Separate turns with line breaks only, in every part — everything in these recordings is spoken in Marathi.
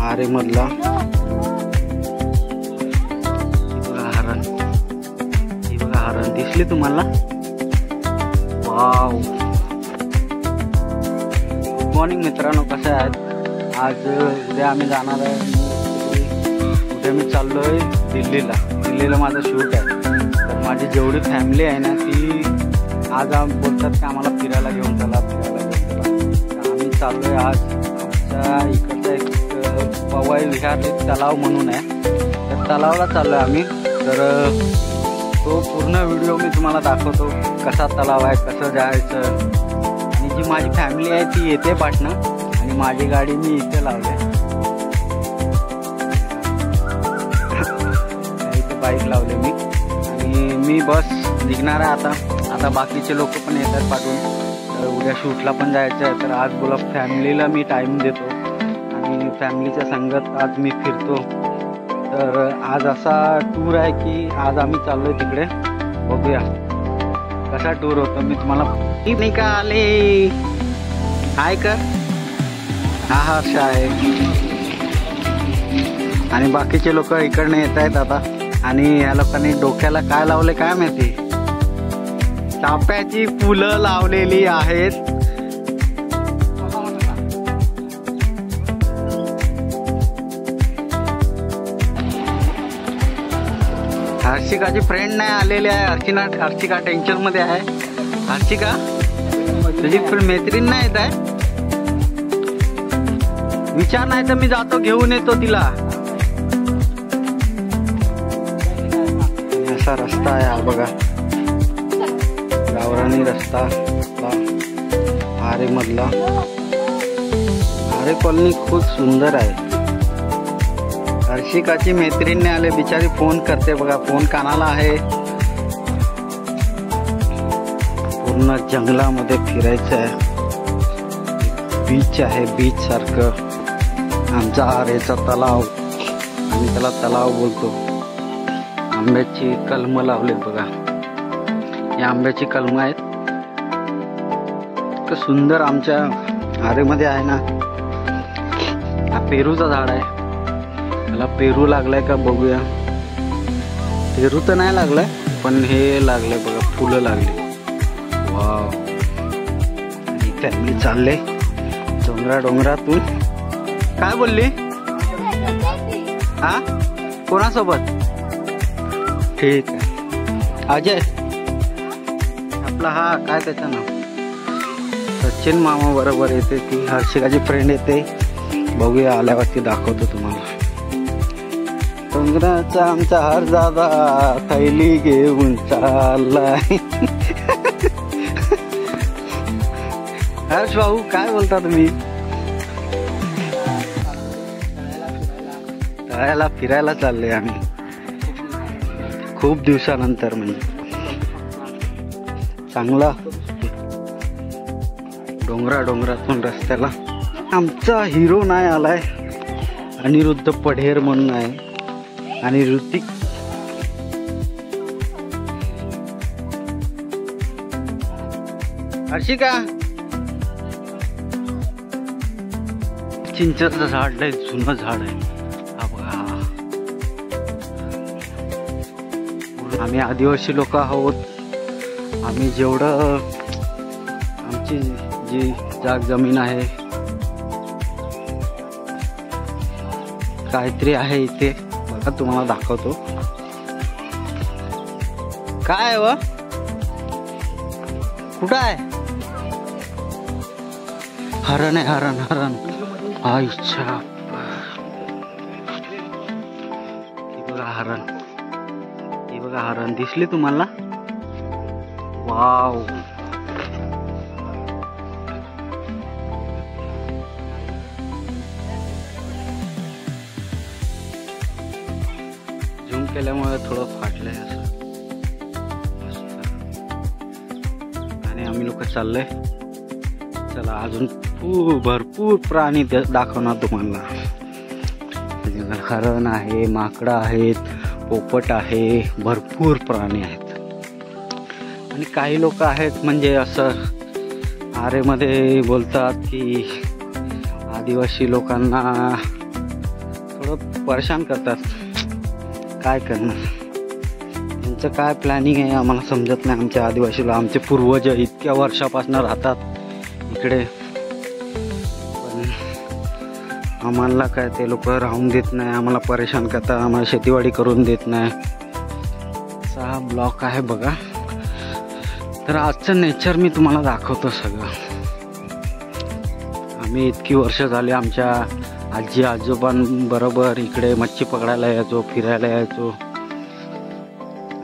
आरे मधला हरण, ही बघा हरण दिसली तुम्हाला? वाव. गुड मॉर्निंग मित्रांनो, कसे आहेत? आज उद्या आम्ही जाणार आहे. उद्या मी चाललोय दिल्लीला माझं शूट आहे. तर माझी जेवढी फॅमिली आहे ना ती आज बोलतात की आम्हाला फिरायला घेऊन चला. तर आम्ही चाललोय आज आमच्या इकडचा एक पवई विहार एक तलाव म्हणून आहे. तर तलावाला चाललोय आम्ही. तर तो पूर्ण व्हिडिओ मी तुम्हाला दाखवतो, कसा तलाव आहे, कसं जायचं. आणि जी माझी फॅमिली आहे ती येते पाटणा आणि माझी गाडी मी इथे लावली. इथे बाईक लावले मी आणि मी बस निघणार आहे आता बाकीचे लोक पण येतात पाठवून. तर उद्या शूटला पण जायचं आहे. तर आज बोला फॅमिलीला मी टाईम देतो आणि फॅमिलीच्या संगत आज मी फिरतो. तर आज असा टूर आहे की आज आम्ही चाललोय तिकडे. बघूया कसा टूर होतो. मी तुम्हाला निघाले हाय कर. हा हर्ष आहे आणि बाकीचे लोक इकडनं येत आहेत आता. आणि या लोकांनी डोक्याला काय लावले काय माहिती, चाफ्याची फुलं लावलेली आहेत. हर्षिकाची फ्रेंड नाही आलेली आहे. हर्षिका टेन्शन मध्ये आहे. हर्षिका तुझी मैत्रीण नाही येत आहे? विचार नाही तर मी जातो घेऊन येतो तिला. असा रस्ता आहे हा बघा, गावरानी रस्ता आरे मधला. आरे कॉलनी खूप सुंदर आहे. हर्षिकाची मैत्रीण आले, बिचारी फोन करते बघा, फोन कानाला आहे. पूर्ण जंगलामध्ये फिरायचं आहे. बीच आहे, बीच सारखं. आमचा आरेचा तलाव, आम्ही त्याला तलाव बोलतो. आंब्याची कलम लावले बघा, या आंब्याची कलम आहेत. इतकं सुंदर आमच्या आरेमध्ये आहे ना. हा पेरूचा झाड आहे. मला पेरू लागलाय का बघूया. पेरू तर नाही लागलाय पण हे लागलंय बघा, फुलं लागली. वाव. आणि फॅमिली चालले डोंगरातून. काय बोलली? हा कोणासोबत? ठीक आहे. अजय आपला, हा काय त्याचं नाव, सचिन मामा बरोबर येते. ती हर्षिकाची फ्रेंड येते. बघूया आल्यावरती दाखवतो तुम्हाला. डोंगराचा आमचा हरदादा थैली घेऊन चाललाय. हर्ष भाऊ काय बोलता तुम्ही? तळ्याला फिरायला चालले आम्ही खूप दिवसानंतर. म्हणजे चांगला डोंगरातून रस्त्याला. आमचा हिरो नाही आलाय, अनिरुद्ध पढेर म्हणून आहे आणि ऋतिक. हर्षिका चिंचेचं झाड लय जुनं झाड आहे. हा बघा, आम्ही आदिवासी लोक आहोत. आम्ही जेवढं आमची जी जमीन आहे काहीतरी आहे इथे बघा, तुम्हाला दाखवतो. काय व कुठं आहे? हरण आहे, हरण. आईच्या ही बघा हरण दिसली तुम्हाला? वाव. झूम केल्यामुळे थोडं फाटलंय असं. आणि आम्ही लोक चाललोय. चला अजून भरपूर प्राणी दाखवणार तुम्हाला. हरण आहे, माकडं आहेत, पोपट आहे, भरपूर प्राणी आहेत. आणि काही लोक आहेत म्हणजे असं आरेमध्ये बोलतात की आदिवासी लोकांना थोडं परेशान करतात. काय करणार, त्यांचं काय प्लॅनिंग आहे आम्हाला समजत नाही. आमच्या आदिवासीला आमचे पूर्वज इतक्या वर्षापासून राहतात इकडे, पण आम्हाला काय ते लोक राहून देत नाही, आम्हाला परेशान करतात, आम्हाला शेतीवाडी करून देत नाही. असा ब्लॉक आहे बघा. तर आजचं नेचर मी तुम्हाला दाखवतो सगळं. आम्ही इतकी वर्ष झाली आमच्या आजी आजोबांबरोबर इकडे मच्छी पकडायला यायचो, फिरायला यायचो.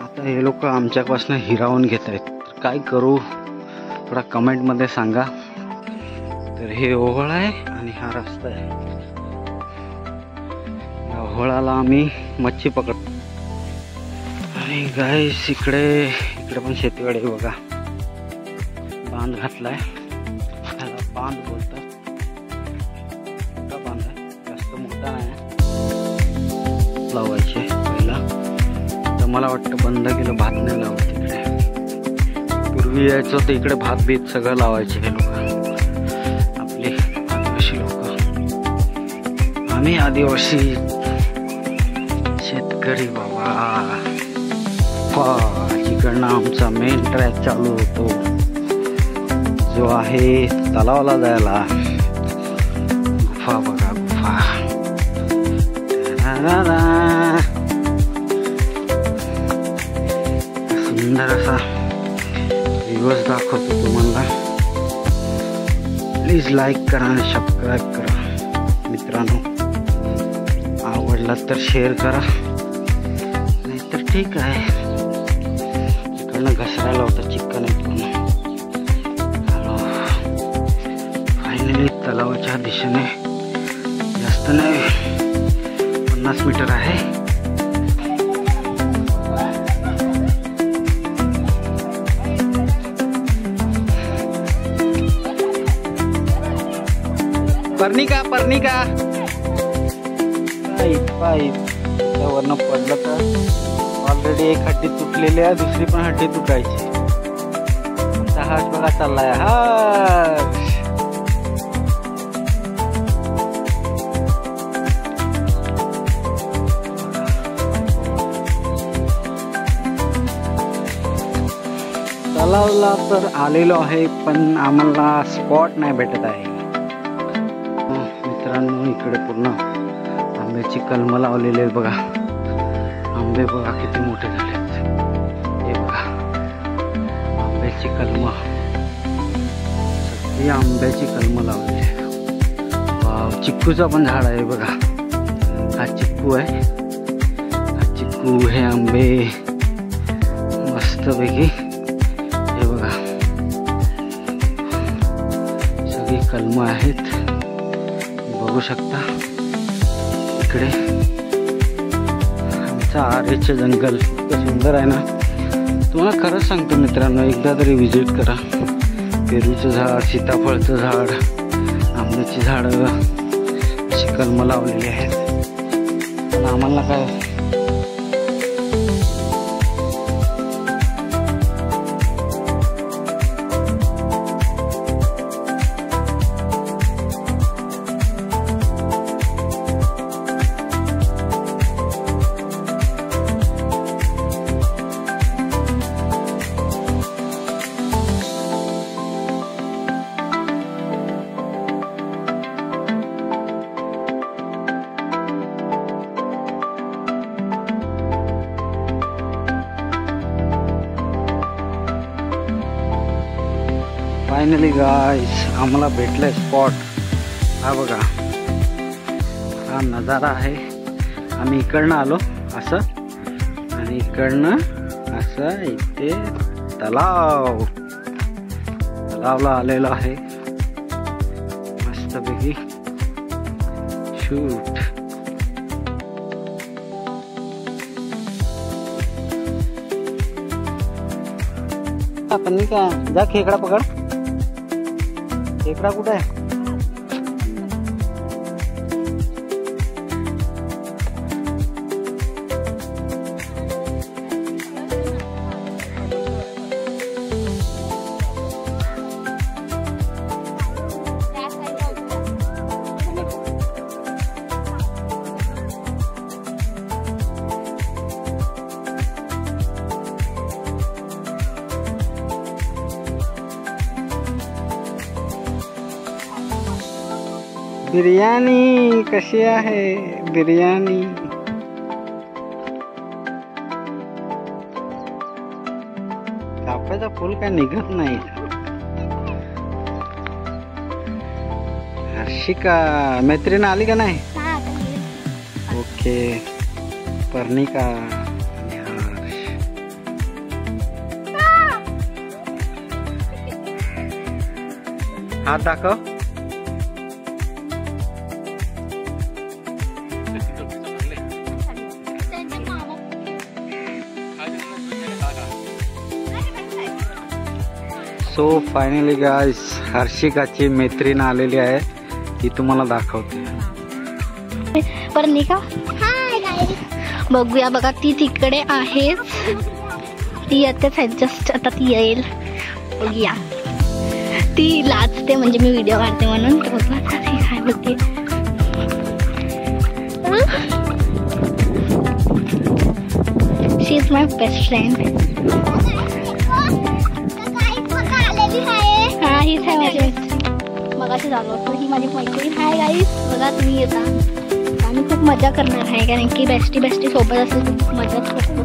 आता हे लोक आमच्यापासून हिरावून घेत आहेत. काय करू थोडा कमेंटमध्ये सांगा. तर हे ओहळ आहे आणि हा रस्ता आहे. या ओहळाला आम्ही मच्छी पकडतो. आणि गाईस इकडे पण शेतीवाडी आहे बघा. बांध घातलाय, त्याला बांध बोलतात. मोठा बांध आहे, जास्त मोठा नाही. लावायचे पहिला, तर मला वाटतं बंद केलं. भात नाही लावत तिकडे. पूर्वी यायचं तर इकडे भात बीत सगळं लावायचे हे लोक, आपले आदिवासी लोक. आम्ही आदिवासी शेतकरी बाबा. तिकडनं आमचा मेन ट्रॅक चालू होतो, जो आहे तलावाला जायला. गुफा बघा, गुफा. सुंदर असा दिवस दाखवतो तुम्हाला. प्लीज लाईक करा आणि सबस्क्राईब करा मित्रांनो. आवडला तर शेअर करा, नाहीतर ठीक आहे. इकडनं घसरायला होतं चिकन आहे पूर्ण. फायनली तलावाच्या दिशेने, जास्त नाही 50 मीटर आहे. पर्णिका पाईप त्यावरनं पडलं तर ऑलरेडी एक हड्डी तुटलेली आहे, दुसरी पण हड्डी तुटायची. हर्ष बघा चाललाय. हर्ष तलावला तर आलेलो आहे, पण आम्हाला स्पॉट नाही भेटत आहे मित्रांनो. इकडे पूर्ण आंब्याची कलमं लावलेली आहेत बघा. आंबे बघा किती मोठे झालेत. हे बघा आंब्याची कलमं, सगळी आंब्याची कलमं लावलेली आहे. वाव, चिक्कूचा पण झाड आहे बघा. हा चिक्कू आहे, हा चिक्कू, हे आंबे मस्तपैकी. हे बघा सगळी कलमं आहेत, बघू शकता. इकडे आमचा आरेचे जंगल इतकं सुंदर आहे ना, तुम्हाला खरंच सांगतो मित्रांनो, एकदा तरी व्हिजिट करा. पेरूचं झाड, सीताफळचं झाड, आंब्याची झाडं, अशी कलमं लावलेली आहेत. पण आम्हाला काय फायनली गाइस आम्हाला भेटलंय स्पॉट. हा बघा, हा नजारा आहे. आम्ही इकडनं आलो असं, आणि इकडनं असं इथे तलावला आलेलो आहे. मस्तपैकी शूट. आपण का जा खेकडा पकड. खेकडा कुठे आहे? बिर्याणी कशी आहे बिर्याणी? चाफ्याचा फुल काय निघत नाही. हर्षिका मैत्रीण आली का नाही? ओके. पर्णिका आणि हर्ष. हात दाखव. सो फायनली गाइस हर्षिकाची मैत्रीण आलेली आहे. ती तुम्हाला दाखवते.
पर्णिका बघूया. बघा ती तिकडे आहे. ती येतेच आहे जस्ट. आता ती येईल. बघूया. ती लाजते म्हणजे मी व्हिडिओ काढते म्हणून. तर बघा ती काय बघते. शी इज माय बेस्ट फ्रेंड. हा हीच आहे माझी मैत्रीण. मगाशी झालो होतो. ही माझी मैत्रीण. Hi guys. बघा तुम्ही येता. आम्ही खूप मजा करणार आहे कारण की बेस्टी सोबत असेल खूप मजा करतो.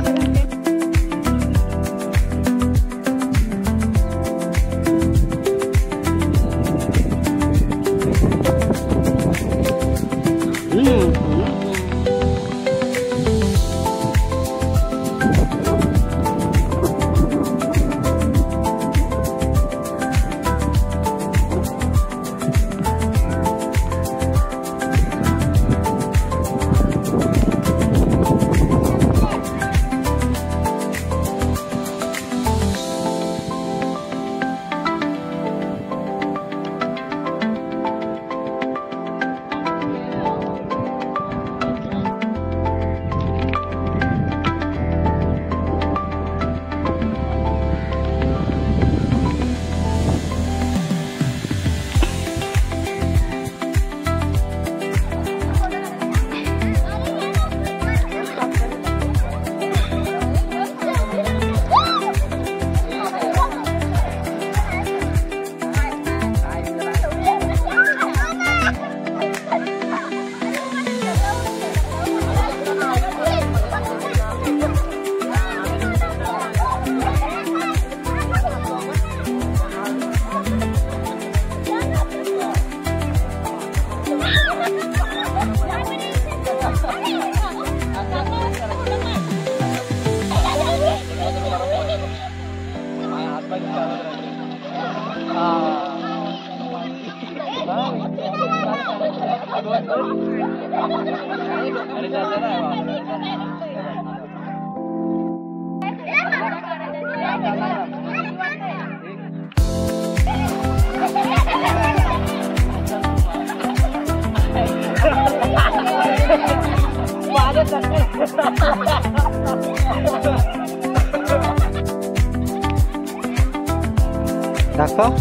दाखव.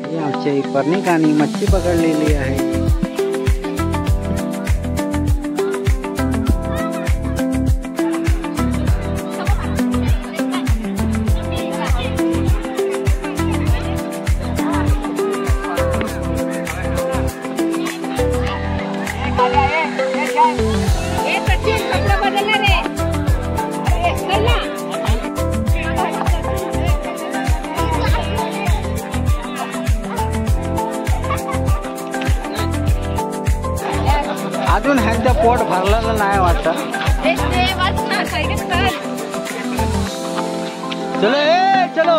ही आमची पर्णिकाने मच्छी पकडलेली आहे. अजून ह्यांचं पोट भरलेलं नाही वाटत. चलो ए चलो.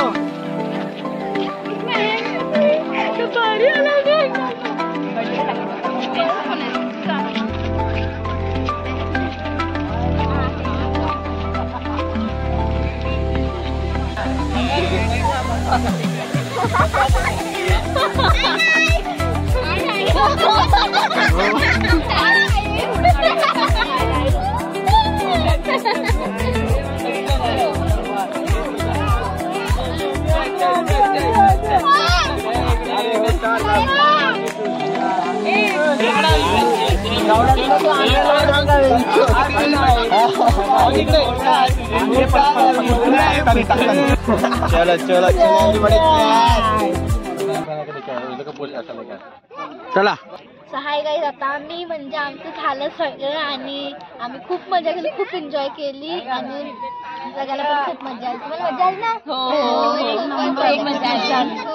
चलो चलो चलो चला.
सहाय गाईज आता आम्ही म्हणजे आमचं झालं सगळं आणि आम्ही खूप मजा केली, खूप एन्जॉय केली आणि जगायला पण खूप मजा आली. तुम्हाला मजा आली ना? हो, खूप मजा आली.